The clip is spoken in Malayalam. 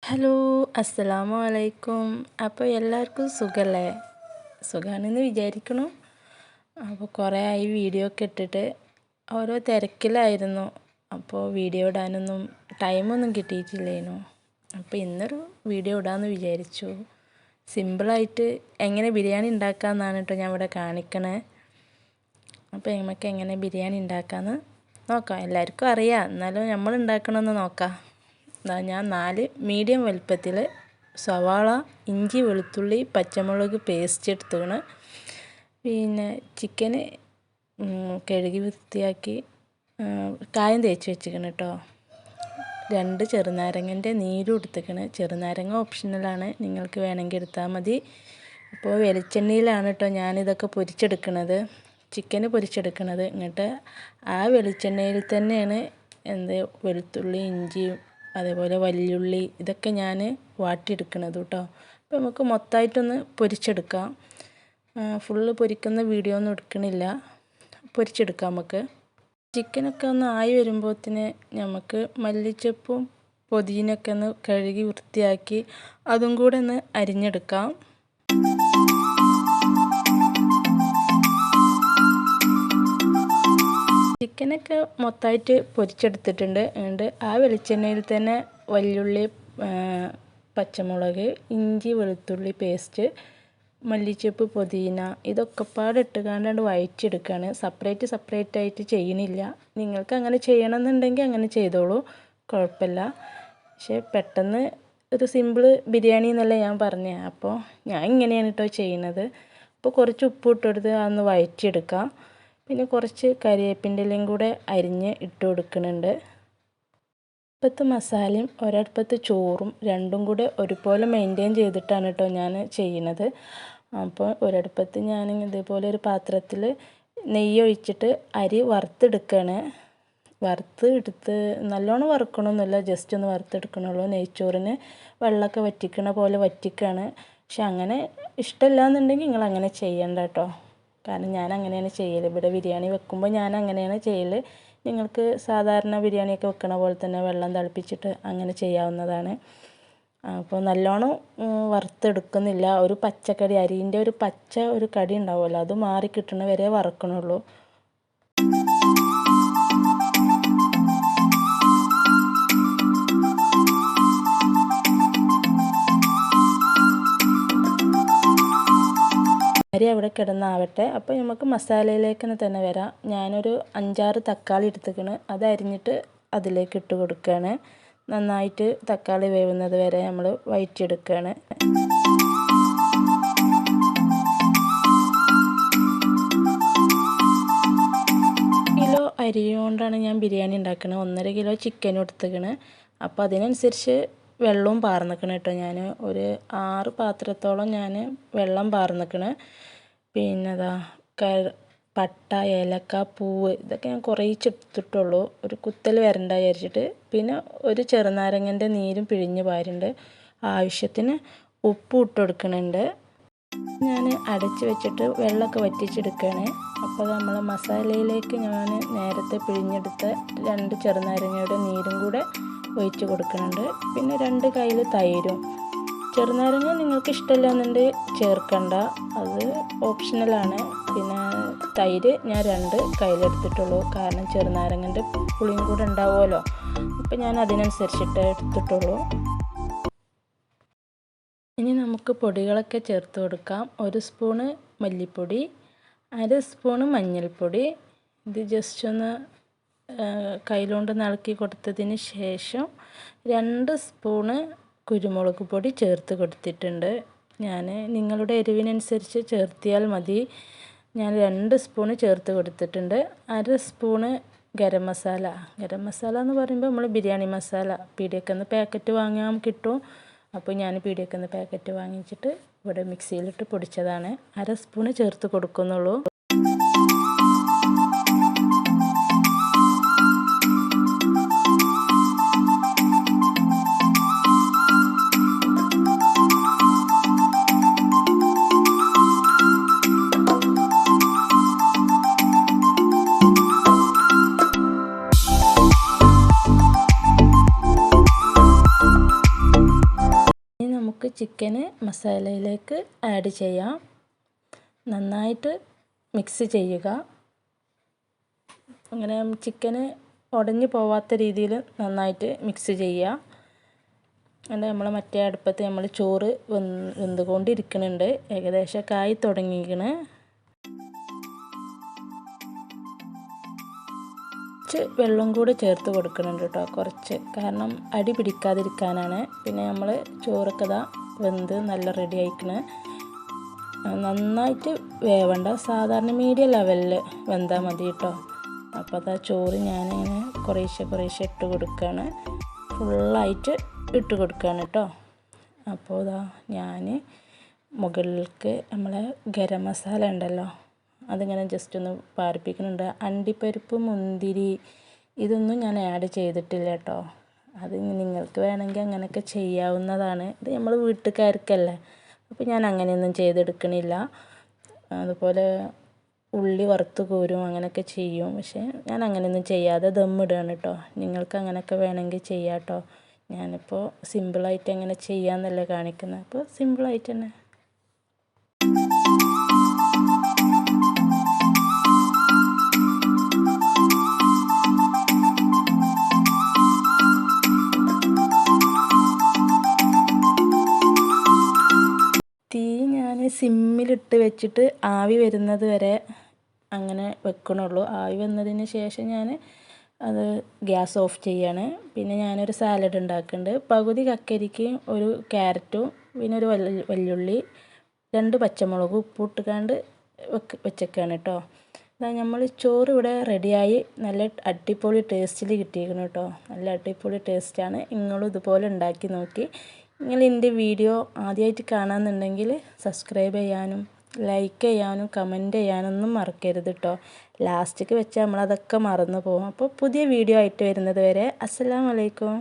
ഹലോ അസ്സലാമു അലൈക്കും. അപ്പോൾ എല്ലാവർക്കും സുഖമല്ലേ? സുഖമാണെന്ന് വിചാരിക്കണു. അപ്പോൾ കുറേ ആയി വീഡിയോ ഒക്കെ ഇട്ടിട്ട് ഓരോ തിരക്കിലായിരുന്നു. അപ്പോൾ വീഡിയോ ഇടാനൊന്നും ടൈമൊന്നും കിട്ടിയിട്ടില്ലേനു. അപ്പോൾ ഇന്നൊരു വീഡിയോ ഇടാമെന്ന് വിചാരിച്ചു. സിമ്പിളായിട്ട് എങ്ങനെ ബിരിയാണി ഉണ്ടാക്കാമെന്നാണ് കേട്ടോ ഞാൻ ഇവിടെ കാണിക്കണേ. അപ്പോൾ നമുക്ക് എങ്ങനെ ബിരിയാണി ഉണ്ടാക്കാമെന്ന് നോക്കാം. എല്ലാവർക്കും അറിയാം, എന്നാലും നമ്മൾ ഉണ്ടാക്കണമെന്ന് നോക്കാം. ഞാൻ 4 മീഡിയം വലുപ്പത്തിൽ സവാള, ഇഞ്ചി, വെളുത്തുള്ളി, പച്ചമുളക് പേസ്റ്റ് എടുത്തുകണ്. പിന്നെ ചിക്കന് കഴുകി വൃത്തിയാക്കി കായം തേച്ച് വെച്ചിരിക്കണം കേട്ടോ. 2 ചെറുനാരങ്ങൻ്റെ നീരും എടുത്തിരിക്കണം. ചെറുനാരങ്ങ ഓപ്ഷണലാണ്, നിങ്ങൾക്ക് വേണമെങ്കിൽ എടുത്താൽ മതി. അപ്പോൾ വെളിച്ചെണ്ണയിലാണ് കേട്ടോ ഞാനിതൊക്കെ പൊരിച്ചെടുക്കുന്നത്, ചിക്കന് പൊരിച്ചെടുക്കുന്നത്. എന്നിട്ട് ആ വെളിച്ചെണ്ണയിൽ തന്നെയാണ് വെളുത്തുള്ളി, ഇഞ്ചിയും അതേപോലെ വലിയുള്ളി ഇതൊക്കെ ഞാൻ വാട്ടിയെടുക്കണത് കേട്ടോ. അപ്പോൾ നമുക്ക് മൊത്തമായിട്ടൊന്ന് പൊരിച്ചെടുക്കാം. ഫുള്ള് പൊരിക്കുന്ന വീഡിയോ ഒന്നും എടുക്കണില്ല, പൊരിച്ചെടുക്കാം നമുക്ക്. ചിക്കനൊക്കെ ഒന്ന് ആയി വരുമ്പോഴത്തേന് നമുക്ക് മല്ലിച്ചപ്പും പുതിനയൊക്കെ ഒന്ന് കഴുകി വൃത്തിയാക്കി അതും കൂടെ ഒന്ന് അരിഞ്ഞെടുക്കാം. ചിക്കനൊക്കെ മൊത്തമായിട്ട് പൊരിച്ചെടുത്തിട്ടുണ്ട്. എന്നിട്ട് ആ വെളിച്ചെണ്ണയിൽ തന്നെ വലിയുള്ളി, പച്ചമുളക്, ഇഞ്ചി, വെളുത്തുള്ളി പേസ്റ്റ്, മല്ലിച്ചപ്പ്, പുതിന ഇതൊക്കെ പാടെ ഇട്ടുകൊണ്ട് വഴറ്റിയെടുക്കുകയാണ്. സെപ്പറേറ്റ് ആയിട്ട് ചെയ്യണില്ല. നിങ്ങൾക്ക് അങ്ങനെ ചെയ്യണമെന്നുണ്ടെങ്കിൽ അങ്ങനെ ചെയ്തോളൂ, കുഴപ്പമില്ല. പക്ഷേ പെട്ടെന്ന് ഒരു സിമ്പിൾ ബിരിയാണി എന്നല്ല ഞാൻ പറഞ്ഞത്. അപ്പോൾ ഞാൻ ഇങ്ങനെയാണ് കേട്ടോ ചെയ്യുന്നത്. അപ്പോൾ കുറച്ച് ഉപ്പ് ഇട്ടെടുത്ത് അതൊന്ന് വഴറ്റിയെടുക്കാം. പിന്നെ കുറച്ച് കരിവേപ്പിൻ്റെ ഇലയും കൂടെ അരിഞ്ഞ് ഇട്ട് കൊടുക്കുന്നുണ്ട്. അടുപ്പത്ത് മസാലയും ഒരടുപ്പത്ത് ചോറും രണ്ടും കൂടെ ഒരുപോലെ മെയിൻറ്റെയിൻ ചെയ്തിട്ടാണ് കേട്ടോ ഞാൻ ചെയ്യുന്നത്. അപ്പോൾ ഒരടുപ്പത്ത് ഞാൻ ഇതേപോലെ ഒരു പാത്രത്തിൽ നെയ്യ് ഒഴിച്ചിട്ട് അരി വറുത്തെടുക്കുകയാണ്. വറുത്ത് എടുത്ത് നല്ലോണം വറുക്കണമെന്നില്ല, ജസ്റ്റ് ഒന്ന് വറുത്തെടുക്കണുള്ളൂ. നെയ്ച്ചോറിന് വെള്ളമൊക്കെ വറ്റിക്കണ പോലെ വറ്റിക്കുകയാണ്. പക്ഷെ അങ്ങനെ ഇഷ്ടമില്ല എന്നുണ്ടെങ്കിൽ നിങ്ങൾ അങ്ങനെ ചെയ്യണ്ട കേട്ടോ. കാരണം ഞാൻ അങ്ങനെയാണ് ചെയ്യൽ. ഇവിടെ ബിരിയാണി വെക്കുമ്പോൾ ഞാൻ അങ്ങനെയാണ് ചെയ്യൽ. നിങ്ങൾക്ക് സാധാരണ ബിരിയാണിയൊക്കെ വെക്കണ പോലെ തന്നെ വെള്ളം തിളപ്പിച്ചിട്ട് അങ്ങനെ ചെയ്യാവുന്നതാണ്. അപ്പോൾ നല്ലോണം വറുത്തെടുക്കുന്നില്ല. ഒരു പച്ചക്കടി, അരിൻ്റെ ഒരു പച്ച ഒരു കടി ഉണ്ടാവുമല്ലോ, അത് മാറി കിട്ടണ വരെ വറക്കണുള്ളൂ. അരി അവിടെ കിടന്നാവട്ടെ. അപ്പോൾ നമുക്ക് മസാലയിലേക്ക് തന്നെ വരാം. ഞാനൊരു 5-6 തക്കാളി എടുത്തിക്കണ്, അത് അരിഞ്ഞിട്ട് അതിലേക്ക് ഇട്ട് കൊടുക്കുകയാണ്. നന്നായിട്ട് തക്കാളി വേവുന്നത് വരെ നമ്മൾ വഴറ്റിയെടുക്കുകയാണ്. കിലോ അരി കൊണ്ടാണ് ഞാൻ ബിരിയാണി ഉണ്ടാക്കുന്നത്. 1.5 കിലോ ചിക്കനും എടുത്തിക്കണ്. അപ്പോൾ അതിനനുസരിച്ച് വെള്ളവും പാർന്നിക്കണം കേട്ടോ. ഞാൻ ഒരു 6 പാത്രത്തോളം ഞാൻ വെള്ളം പാർന്നിക്കണ്. പിന്നെ പട്ട, ഏലക്ക, പൂവ് ഇതൊക്കെ ഞാൻ കുറച്ചെടുത്തിട്ടുള്ളൂ, ഒരു കുത്തൽ വരണ്ട വിചാരിച്ചിട്ട്. പിന്നെ ഒരു ചെറുനാരങ്ങൻ്റെ നീരും പിഴിഞ്ഞ് പാരുന്നുണ്ട്. ആവശ്യത്തിന് ഉപ്പ് ഇട്ട് കൊടുക്കുന്നുണ്ട്. ഞാൻ അടച്ച് വെച്ചിട്ട് വെള്ളമൊക്കെ വറ്റിച്ചെടുക്കുകയാണ്. അപ്പോൾ നമ്മൾ മസാലയിലേക്ക് ഞാൻ നേരത്തെ പിഴിഞ്ഞെടുത്ത 2 ചെറുനാരങ്ങയുടെ നീരും കൂടെ ഒഴിച്ച് കൊടുക്കുന്നുണ്ട്. പിന്നെ 2 കയ്യിൽ തൈരും. ചെറുനാരങ്ങ നിങ്ങൾക്ക് ഇഷ്ടമില്ല എന്നുണ്ടെങ്കിൽ ചേർക്കണ്ട, അത് ഓപ്ഷണലാണ്. പിന്നെ തൈര് ഞാൻ 2 കയ്യിലെടുത്തിട്ടുള്ളൂ, കാരണം ചെറുനാരങ്ങൻ്റെ പുളിയും കൂടെ ഉണ്ടാവുമല്ലോ. അപ്പോൾ ഞാൻ അതിനനുസരിച്ചിട്ട് എടുത്തിട്ടുള്ളൂ. ഇനി നമുക്ക് പൊടികളൊക്കെ ചേർത്ത് കൊടുക്കാം. 1 സ്പൂണ് മല്ലിപ്പൊടി, 1/2 സ്പൂണ് മഞ്ഞൾപ്പൊടി. ഇത് ജസ്റ്റ് ഒന്ന് കയ്യിലുകൊണ്ട് ഇളക്കി കൊടുത്തതിന് ശേഷം 2 സ്പൂണ് കുരുമുളക് പൊടി ചേർത്ത് കൊടുത്തിട്ടുണ്ട്. ഞാൻ നിങ്ങളുടെ എരിവിനനുസരിച്ച് ചേർത്തിയാൽ മതി. ഞാൻ 2 സ്പൂണ് ചേർത്ത് കൊടുത്തിട്ടുണ്ട്. 1/2 സ്പൂണ് ഗരം മസാല എന്ന് പറയുമ്പോൾ നമ്മൾ ബിരിയാണി മസാല പീടികയിൽ നിന്ന് പാക്കറ്റ് വാങ്ങാൻ കിട്ടും. അപ്പോൾ ഞാൻ പീടികയിൽ നിന്ന് പാക്കറ്റ് വാങ്ങിച്ചിട്ട് ഇവിടെ മിക്സിയിലിട്ട് പൊടിച്ചതാണ്. 1/2 സ്പൂണ് ചേർത്ത് കൊടുക്കുന്നുള്ളൂ. നമുക്ക് ചിക്കന് മസാലയിലേക്ക് ആഡ് ചെയ്യാം. നന്നായിട്ട് മിക്സ് ചെയ്യുക. അങ്ങനെ ചിക്കന് ഉടഞ്ഞു പോവാത്ത രീതിയിൽ നന്നായിട്ട് മിക്സ് ചെയ്യുക. എന്നിട്ട് നമ്മൾ മറ്റേ അടുപ്പത്ത് നമ്മൾ ചോറ് വെന്തുകൊണ്ടിരിക്കുന്നുണ്ട്. ഏകദേശം ആയി തുടങ്ങിയിരിക്കണ്. കുറച്ച് വെള്ളം കൂടി ചേർത്ത് കൊടുക്കുന്നുണ്ട് കേട്ടോ, കുറച്ച്. കാരണം അടി പിടിക്കാതിരിക്കാനാണ്. പിന്നെ നമ്മൾ ചോറൊക്കെ വെന്ത് നല്ല റെഡി ആയിക്കണ്. നന്നായിട്ട് വേവണ്ട, സാധാരണ മീഡിയം ലെവലിൽ വെന്താൽ മതി കേട്ടോ. അപ്പോൾ ചോറ് ഞാനിങ്ങനെ കുറേശ്ശെ ഇട്ട് കൊടുക്കുകയാണ്. ഫുള്ളായിട്ട് ഇട്ട് കൊടുക്കുകയാണ് കേട്ടോ. അപ്പോൾ ഞാൻ മുകളിലേക്ക് നമ്മളെ ഗരം മസാല ഉണ്ടല്ലോ, അതിങ്ങനെ ജസ്റ്റ് ഒന്ന് പാർപ്പിക്കുന്നുണ്ട്. അണ്ടിപ്പരിപ്പ്, മുന്തിരി ഇതൊന്നും ഞാൻ ആഡ് ചെയ്തിട്ടില്ല കേട്ടോ. അത് നിങ്ങൾക്ക് വേണമെങ്കിൽ അങ്ങനെയൊക്കെ ചെയ്യാവുന്നതാണ്. ഇത് നമ്മൾ വീട്ടുകാർക്കല്ലേ, അപ്പോൾ ഞാൻ അങ്ങനെയൊന്നും ചെയ്തെടുക്കണില്ല. അതുപോലെ ഉള്ളി വറുത്ത് കോരും അങ്ങനെയൊക്കെ ചെയ്യും. പക്ഷേ ഞാൻ അങ്ങനെയൊന്നും ചെയ്യാതെ ദമ്മിടുകയാണ് കേട്ടോ. നിങ്ങൾക്ക് അങ്ങനെയൊക്കെ വേണമെങ്കിൽ ചെയ്യാം കേട്ടോ. ഞാനിപ്പോൾ സിമ്പിളായിട്ട് എങ്ങനെ ചെയ്യാമെന്നല്ലേ കാണിക്കുന്നത്. അപ്പോൾ സിമ്പിളായിട്ട് തന്നെ. തീ ഞാൻ സിമ്മിലിട്ട് വെച്ചിട്ട് ആവി വരുന്നത് വരെ അങ്ങനെ വെക്കണുള്ളൂ. ആവി വന്നതിന് ശേഷം ഞാൻ അത് ഗ്യാസ് ഓഫ് ചെയ്യാണ്. പിന്നെ ഞാനൊരു സാലഡ് ഉണ്ടാക്കുന്നുണ്ട്. പകുതി കക്കരിക്കും ഒരു ക്യാരറ്റും പിന്നെ ഒരു വല്യുള്ളി 2 പച്ചമുളകും ഉപ്പിട്ടുകാണ്ട് വെച്ചേക്കാണ് കേട്ടോ. നമ്മൾ ചോറ് ഇവിടെ റെഡിയായി നല്ല അടിപൊളി ടേസ്റ്റിൽ കിട്ടിയിരിക്കണം കേട്ടോ. നല്ല അടിപൊളി ടേസ്റ്റാണ്. നിങ്ങളും ഇതുപോലെ ഉണ്ടാക്കി നോക്കി. നിങ്ങൾ എൻ്റെ വീഡിയോ ആദ്യമായിട്ട് കാണാമെന്നുണ്ടെങ്കിൽ സബ്സ്ക്രൈബ് ചെയ്യാനും ലൈക്ക് ചെയ്യാനും കമൻറ്റ് ചെയ്യാനൊന്നും മറക്കരുത് കേട്ടോ. ലാസ്റ്റിക്ക് വെച്ചാൽ നമ്മളതൊക്കെ മറന്നു പോകും. അപ്പോൾ പുതിയ വീഡിയോ ആയിട്ട് വരുന്നത് വരെ അസ്സലാമു അലൈക്കും.